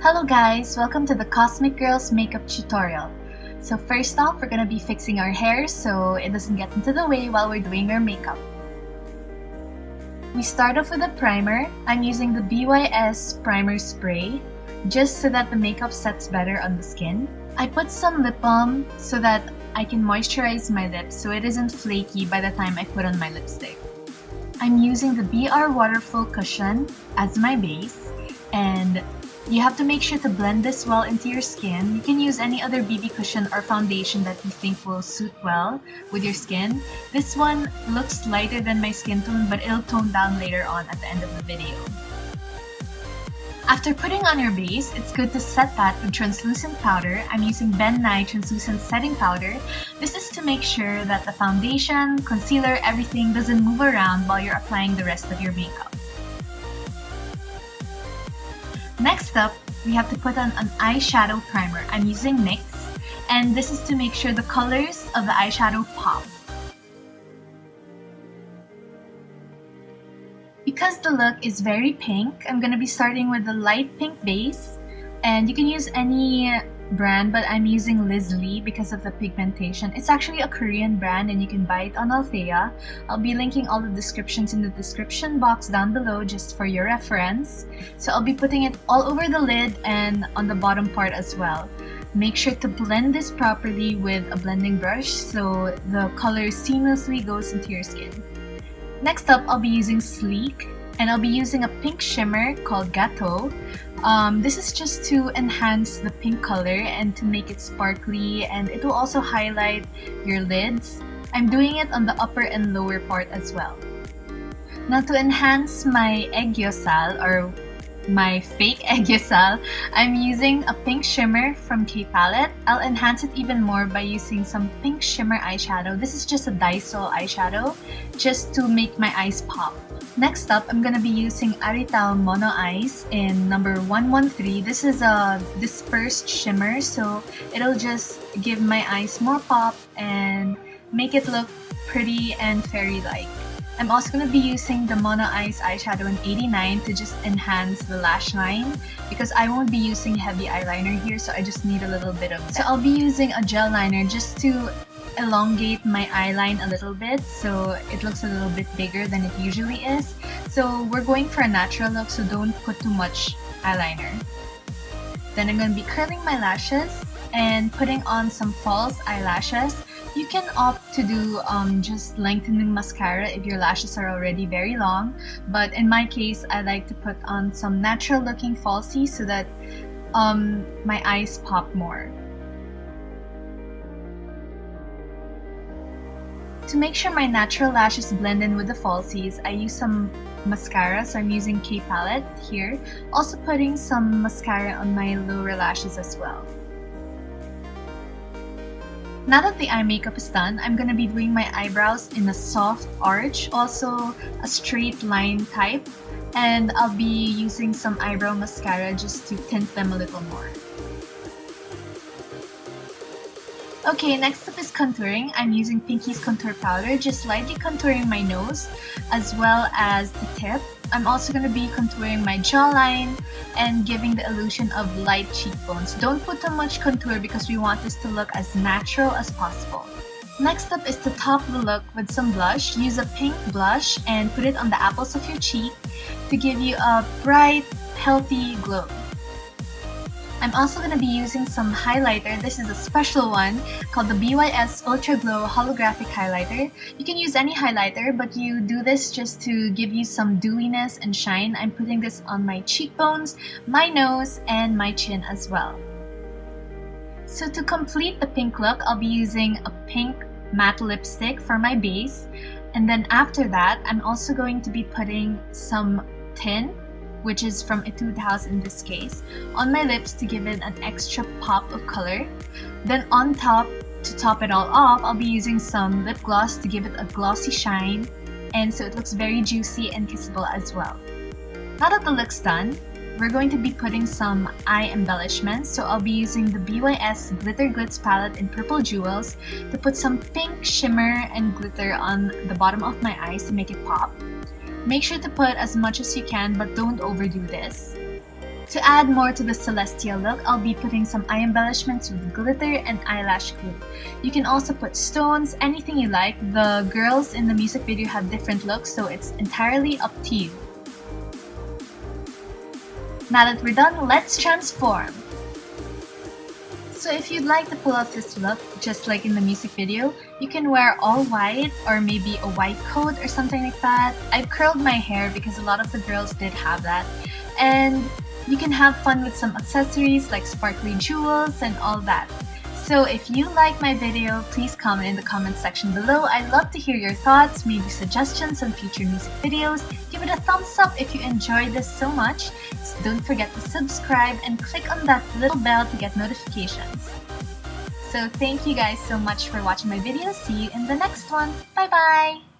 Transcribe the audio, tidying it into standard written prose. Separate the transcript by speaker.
Speaker 1: Hello guys, welcome to the Cosmic Girls makeup tutorial. So first off, we're gonna be fixing our hair so it doesn't get into the way while we're doing our makeup. We start off with a primer. I'm using the BYS primer spray just so that the makeup sets better on the skin. I put some lip balm so that I can moisturize my lips so it isn't flaky by the time I put on my lipstick. I'm using the BR Waterfall Cushion as my base, and you have to make sure to blend this well into your skin. You can use any other BB cushion or foundation that you think will suit well with your skin. This one looks lighter than my skin tone, but it'll tone down later on at the end of the video. After putting on your base, it's good to set that with translucent powder. I'm using Ben Nye Translucent Setting Powder. This is to make sure that the foundation, concealer, everything doesn't move around while you're applying the rest of your makeup. Next up, we have to put on an eyeshadow primer. I'm using NYX, and this is to make sure the colors of the eyeshadow pop. Because the look is very pink, I'm going to be starting with the light pink base, and you can use any brand, but I'm using Liz Lee because of the pigmentation. It's actually a Korean brand and you can buy it on Althea. I'll be linking all the descriptions in the description box down below just for your reference. So I'll be putting it all over the lid and on the bottom part as well. Make sure to blend this properly with a blending brush so the color seamlessly goes into your skin. Next up, I'll be using Sleek, and I'll be using a pink shimmer called Gâteau. This is just to enhance the pink color and to make it sparkly, and it will also highlight your lids. I'm doing it on the upper and lower part as well. Now to enhance my Aegyosal, or my fake Aegyosal, I'm using a pink shimmer from K Palette. I'll enhance it even more by using some pink shimmer eyeshadow. This is just a Dysol eyeshadow, just to make my eyes pop. Next up, I'm gonna be using Fairytale Mono Eyes in number 113. This is a dispersed shimmer, so it'll just give my eyes more pop and make it look pretty and fairy-like. I'm also going to be using the Mono Eyes eyeshadow in 89 to just enhance the lash line because I won't be using heavy eyeliner here, so I just need a little bit of that. So I'll be using a gel liner just to elongate my eyeline a little bit so it looks a little bit bigger than it usually is. So we're going for a natural look, so don't put too much eyeliner. Then I'm going to be curling my lashes and putting on some false eyelashes. You can opt to do just lengthening mascara if your lashes are already very long, but in my case, I like to put on some natural looking falsies so that my eyes pop more. To make sure my natural lashes blend in with the falsies, I use some mascara, so I'm using K Palette here. Also putting some mascara on my lower lashes as well. Now that the eye makeup is done, I'm going to be doing my eyebrows in a soft arch, also a straight line type, and I'll be using some eyebrow mascara just to tint them a little more. Okay, next up is contouring. I'm using Pinky's contour powder, just lightly contouring my nose as well as the tip. I'm also going to be contouring my jawline and giving the illusion of light cheekbones. Don't put too much contour because we want this to look as natural as possible. Next up is to top the look with some blush. Use a pink blush and put it on the apples of your cheek to give you a bright, healthy glow. I'm also going to be using some highlighter. This is a special one called the BYS Ultra Glow Holographic Highlighter. You can use any highlighter, but you do this just to give you some dewiness and shine. I'm putting this on my cheekbones, my nose, and my chin as well. So to complete the pink look, I'll be using a pink matte lipstick for my base. And then after that, I'm also going to be putting some tint, which is from Etude House in this case, on my lips to give it an extra pop of color. Then on top, to top it all off, I'll be using some lip gloss to give it a glossy shine, and so it looks very juicy and kissable as well. Now that the look's done, we're going to be putting some eye embellishments. So I'll be using the BYS Glitter Glitz palette in Purple Jewels to put some pink shimmer and glitter on the bottom of my eyes to make it pop. Make sure to put as much as you can, but don't overdo this. To add more to the celestial look, I'll be putting some eye embellishments with glitter and eyelash glue. You can also put stones, anything you like. The girls in the music video have different looks, so it's entirely up to you. Now that we're done, let's transform! So if you'd like to pull off this look, just like in the music video, you can wear all white or maybe a white coat or something like that. I've curled my hair because a lot of the girls did have that. And you can have fun with some accessories like sparkly jewels and all that. So if you like my video, please comment in the comment section below. I'd love to hear your thoughts, maybe suggestions on future music videos. Give it a thumbs up if you enjoyed this so much. So don't forget to subscribe and click on that little bell to get notifications. So thank you guys so much for watching my video. See you in the next one. Bye bye!